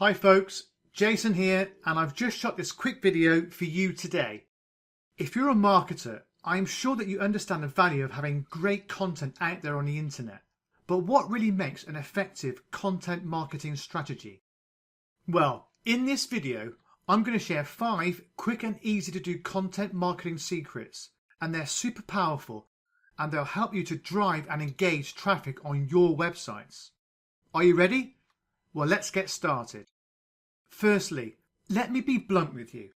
Hi folks, Jason here, and I've just shot this quick video for you today. If you're a marketer, I'm sure that you understand the value of having great content out there on the internet. But what really makes an effective content marketing strategy? Well, in this video, I'm going to share 5 quick and easy to do content marketing secrets, and they're super powerful and they'll help you to drive and engage traffic on your websites. Are you ready? Well, let's get started. Firstly, let me be blunt with you.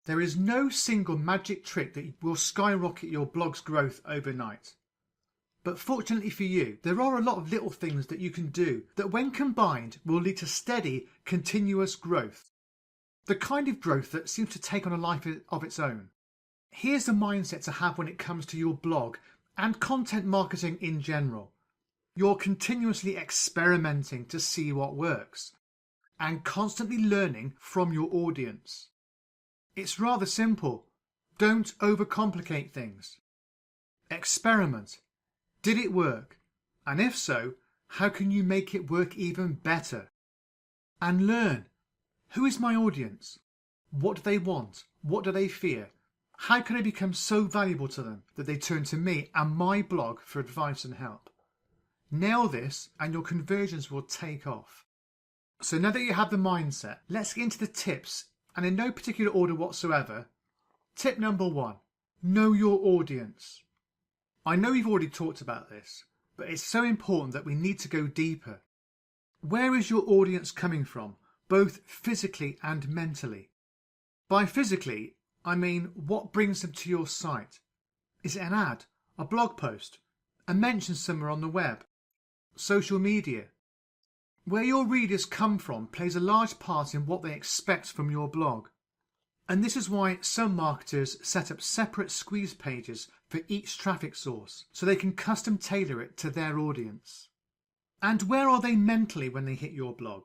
There is no single magic trick that will skyrocket your blog's growth overnight. But fortunately for you, there are a lot of little things that you can do that when combined will lead to steady, continuous growth. The kind of growth that seems to take on a life of its own. Here's the mindset to have when it comes to your blog and content marketing in general. You're continuously experimenting to see what works and constantly learning from your audience. It's rather simple. Don't overcomplicate things. Experiment. Did it work? And if so, how can you make it work even better? And learn. Who is my audience? What do they want? What do they fear? How can I become so valuable to them that they turn to me and my blog for advice and help? Nail this and your conversions will take off. So now that you have the mindset, let's get into the tips, and in no particular order whatsoever. Tip number 1, know your audience. I know we've already talked about this, but it's so important that we need to go deeper. Where is your audience coming from, both physically and mentally? By physically, I mean what brings them to your site. Is it an ad, a blog post, a mention somewhere on the web, social media? Where your readers come from plays a large part in what they expect from your blog. And this is why some marketers set up separate squeeze pages for each traffic source so they can custom tailor it to their audience. And where are they mentally when they hit your blog?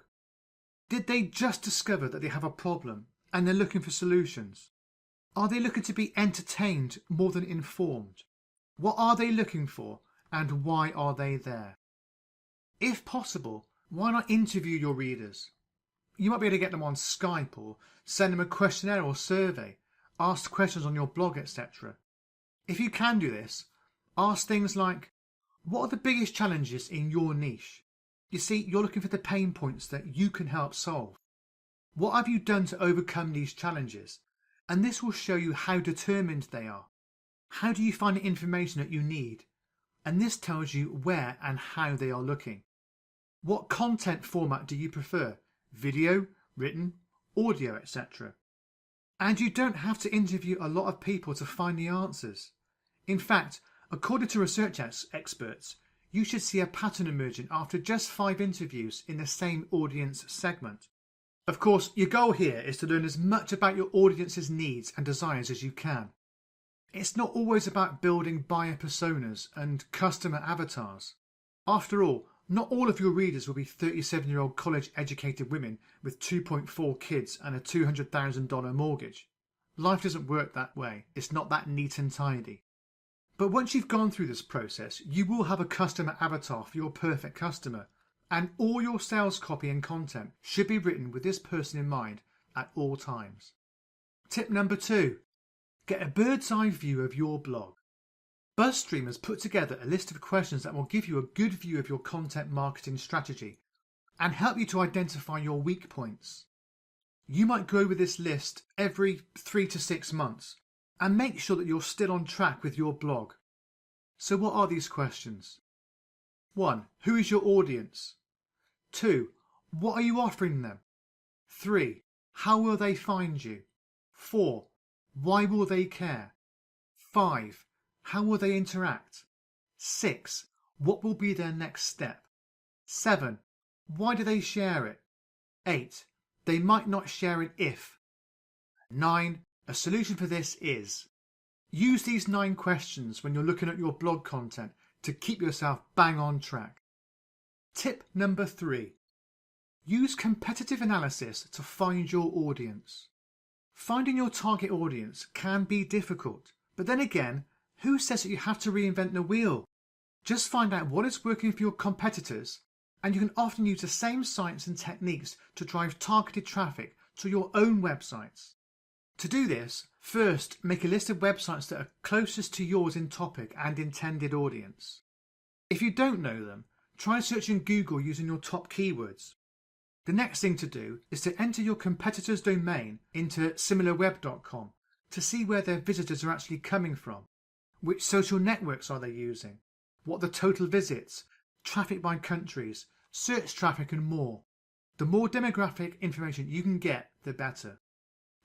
Did they just discover that they have a problem and they're looking for solutions? Are they looking to be entertained more than informed? What are they looking for and why are they there? If possible, why not interview your readers? You might be able to get them on Skype or send them a questionnaire or survey, ask questions on your blog, etc. If you can do this, ask things like, what are the biggest challenges in your niche? You see, you're looking for the pain points that you can help solve. What have you done to overcome these challenges? And this will show you how determined they are. How do you find the information that you need? And this tells you where and how they are looking. What content format do you prefer? Video, written, audio, etc. And you don't have to interview a lot of people to find the answers. In fact, according to research experts, you should see a pattern emerging after just 5 interviews in the same audience segment. Of course, your goal here is to learn as much about your audience's needs and desires as you can. It's not always about building buyer personas and customer avatars. After all, not all of your readers will be 37-year-old college-educated women with 2.4 kids and a $200,000 mortgage. Life doesn't work that way. It's not that neat and tidy. But once you've gone through this process, you will have a customer avatar for your perfect customer. And all your sales copy and content should be written with this person in mind at all times. Tip number 2, get a bird's eye view of your blog. BuzzStream has put together a list of questions that will give you a good view of your content marketing strategy and help you to identify your weak points. You might go over this list every 3 to 6 months and make sure that you're still on track with your blog. So what are these questions? 1. Who is your audience? 2. What are you offering them? 3. How will they find you? 4. Why will they care? 5. How will they interact? 6. What will be their next step? 7. Why do they share it? 8. They might not share it if. 9. A solution for this is. Use these 9 questions when you're looking at your blog content to keep yourself bang on track. Tip number 3. Use competitive analysis to find your audience. Finding your target audience can be difficult, but then again, who says that you have to reinvent the wheel? Just find out what is working for your competitors And you can often use the same sites and techniques to drive targeted traffic to your own websites. To do this, first make a list of websites that are closest to yours in topic and intended audience. If you don't know them, try searching Google using your top keywords. The next thing to do is to enter your competitor's domain into similarweb.com to see where their visitors are actually coming from, which social networks are they using, what the total visits, traffic by countries, search traffic and more. The more demographic information you can get, the better.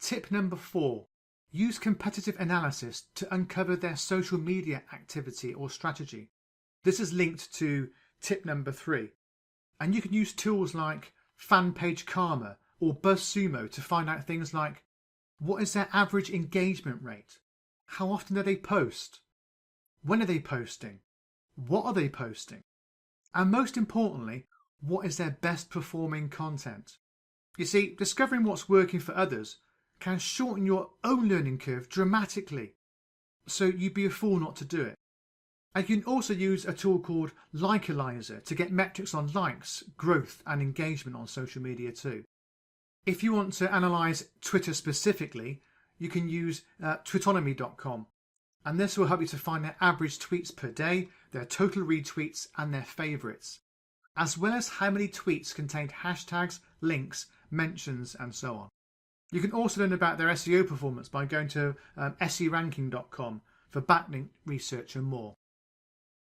Tip number 4. Use competitive analysis to uncover their social media activity or strategy. This is linked to tip number 3. And you can use tools like Fanpage Karma or BuzzSumo to find out things like what is their average engagement rate? How often do they post? When are they posting? What are they posting? And most importantly, what is their best performing content? You see, discovering what's working for others can shorten your own learning curve dramatically, so you'd be a fool not to do it. And you can also use a tool called Likealyzer to get metrics on likes, growth and engagement on social media too. If you want to analyse Twitter specifically, you can use twitonomy.com, and this will help you to find their average tweets per day, their total retweets and their favourites, as well as how many tweets contained hashtags, links, mentions and so on. You can also learn about their SEO performance by going to seranking.com for backlink research and more.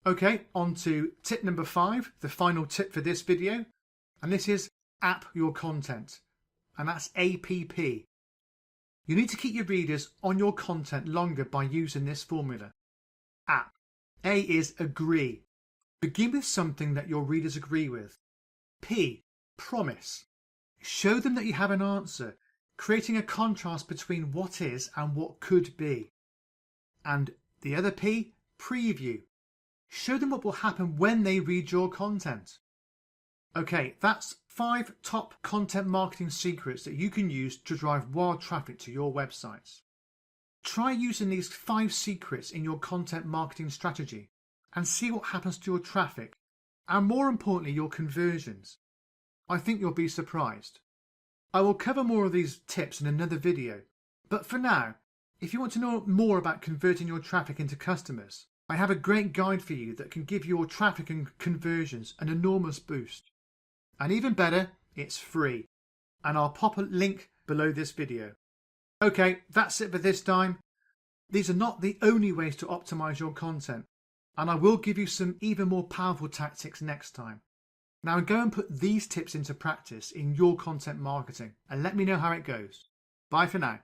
Okay, on to tip number 5, the final tip for this video, and this is app your content, and that's A.P.P. You need to keep your readers on your content longer by using this formula. App. A is agree. Begin with something that your readers agree with. P, promise. Show them that you have an answer, creating a contrast between what is and what could be. And the other P, preview. Show them what will happen when they read your content. Okay, that's 5 top content marketing secrets that you can use to drive wild traffic to your websites. Try using these 5 secrets in your content marketing strategy and see what happens to your traffic and, more importantly, your conversions. I think you'll be surprised. I will cover more of these tips in another video, but for now, if you want to know more about converting your traffic into customers, I have a great guide for you that can give your traffic and conversions an enormous boost. And even better, it's free. And I'll pop a link below this video. Okay, that's it for this time. These are not the only ways to optimize your content, and I will give you some even more powerful tactics next time. Now go and put these tips into practice in your content marketing and let me know how it goes. Bye for now.